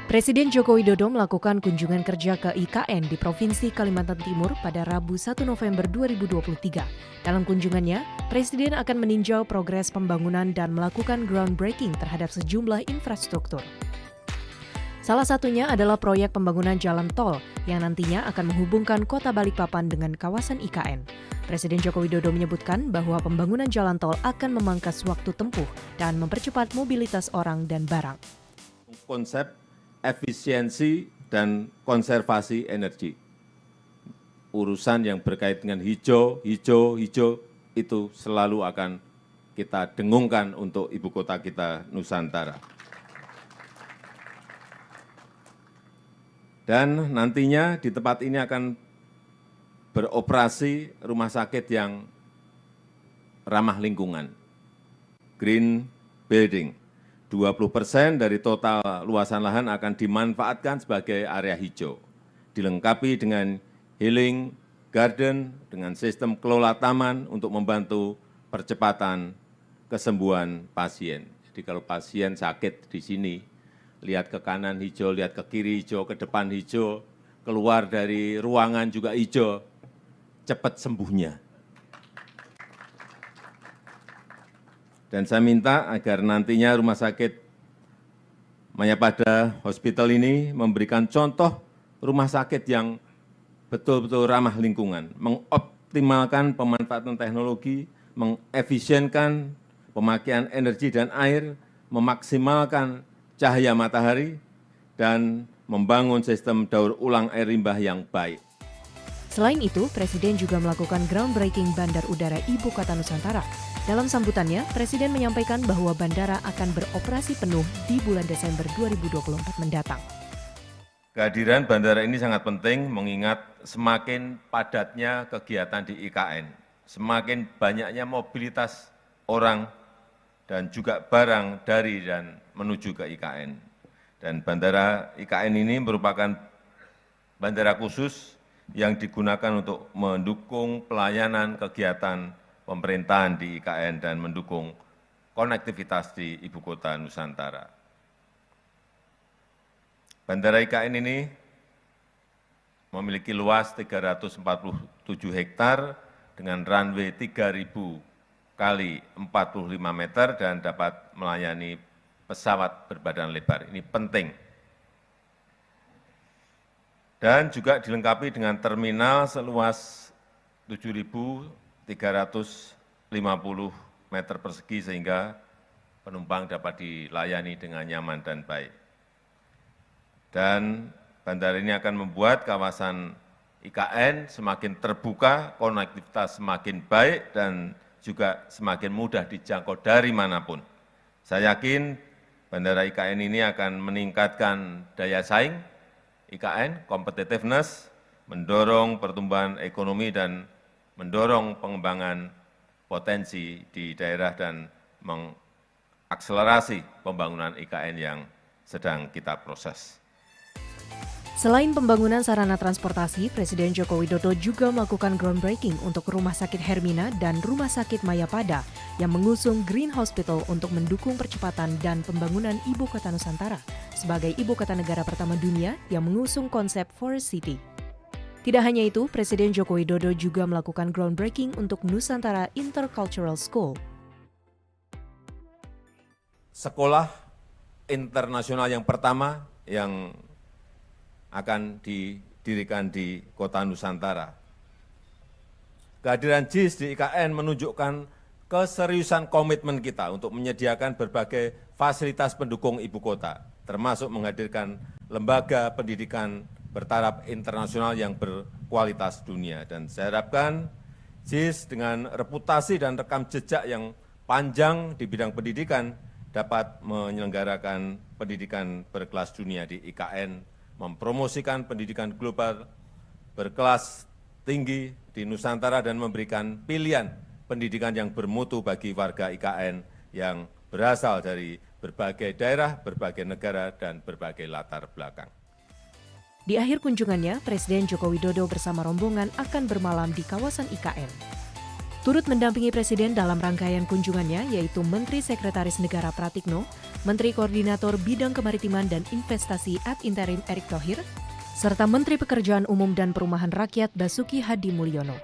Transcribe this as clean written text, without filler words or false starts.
Presiden Joko Widodo melakukan kunjungan kerja ke IKN di Provinsi Kalimantan Timur pada Rabu 1 November 2023. Dalam kunjungannya, Presiden akan meninjau progres pembangunan dan melakukan groundbreaking terhadap sejumlah infrastruktur. Salah satunya adalah proyek pembangunan jalan tol yang nantinya akan menghubungkan kota Balikpapan dengan kawasan IKN. Presiden Joko Widodo menyebutkan bahwa pembangunan jalan tol akan memangkas waktu tempuh dan mempercepat mobilitas orang dan barang. Konsep efisiensi dan konservasi energi. Urusan yang berkait dengan hijau itu selalu akan kita dengungkan untuk ibu kota kita Nusantara. Dan nantinya di tempat ini akan beroperasi rumah sakit yang ramah lingkungan, green building. 20% dari total luasan lahan akan dimanfaatkan sebagai area hijau, dilengkapi dengan healing garden dengan sistem kelola taman untuk membantu percepatan kesembuhan pasien. Jadi kalau pasien sakit di sini, lihat ke kanan hijau, lihat ke kiri hijau, ke depan hijau, keluar dari ruangan juga hijau, cepat sembuhnya. Dan saya minta agar nantinya rumah sakit Mayapada Hospital ini memberikan contoh rumah sakit yang betul-betul ramah lingkungan, mengoptimalkan pemanfaatan teknologi, mengefisienkan pemakaian energi dan air, memaksimalkan cahaya matahari, dan membangun sistem daur ulang air limbah yang baik. Selain itu, Presiden juga melakukan groundbreaking Bandar Udara Ibu Kota Nusantara. Dalam sambutannya, Presiden menyampaikan bahwa bandara akan beroperasi penuh di bulan Desember 2024 mendatang. Kehadiran bandara ini sangat penting mengingat semakin padatnya kegiatan di IKN, semakin banyaknya mobilitas orang dan juga barang dari dan menuju ke IKN. Dan bandara IKN ini merupakan bandara khusus yang digunakan untuk mendukung pelayanan kegiatan pemerintahan di IKN dan mendukung konektivitas di ibu kota Nusantara. Bandara IKN ini memiliki luas 347 hektar dengan runway 3.000 kali 45 meter dan dapat melayani pesawat berbadan lebar. Ini penting. Dan juga dilengkapi dengan terminal seluas 7.350 meter persegi sehingga penumpang dapat dilayani dengan nyaman dan baik. Dan bandara ini akan membuat kawasan IKN semakin terbuka, konektivitas semakin baik, dan juga semakin mudah dijangkau dari manapun. Saya yakin bandara IKN ini akan meningkatkan daya saing IKN, competitiveness, mendorong pertumbuhan ekonomi dan mendorong pengembangan potensi di daerah dan mengakselerasi pembangunan IKN yang sedang kita proses. Selain pembangunan sarana transportasi, Presiden Joko Widodo juga melakukan groundbreaking untuk Rumah Sakit Hermina dan Rumah Sakit Mayapada yang mengusung Green Hospital untuk mendukung percepatan dan pembangunan Ibu Kota Nusantara sebagai Ibu Kota Negara pertama dunia yang mengusung konsep Forest City. Tidak hanya itu, Presiden Joko Widodo juga melakukan groundbreaking untuk Nusantara Intercultural School. Sekolah internasional yang pertama yang akan didirikan di kota Nusantara. Kehadiran JIS di IKN menunjukkan keseriusan komitmen kita untuk menyediakan berbagai fasilitas pendukung ibu kota, termasuk menghadirkan lembaga pendidikan bertaraf internasional yang berkualitas dunia. Dan saya harapkan JIS dengan reputasi dan rekam jejak yang panjang di bidang pendidikan dapat menyelenggarakan pendidikan berkelas dunia di IKN, mempromosikan pendidikan global berkelas tinggi di Nusantara dan memberikan pilihan pendidikan yang bermutu bagi warga IKN yang berasal dari berbagai daerah, berbagai negara, dan berbagai latar belakang. Di akhir kunjungannya, Presiden Joko Widodo bersama rombongan akan bermalam di kawasan IKN. Turut mendampingi Presiden dalam rangkaian kunjungannya yaitu Menteri Sekretaris Negara Pratikno, Menteri Koordinator Bidang Kemaritiman dan Investasi ad interim Erick Thohir, serta Menteri Pekerjaan Umum dan Perumahan Rakyat Basuki Hadi Mulyono.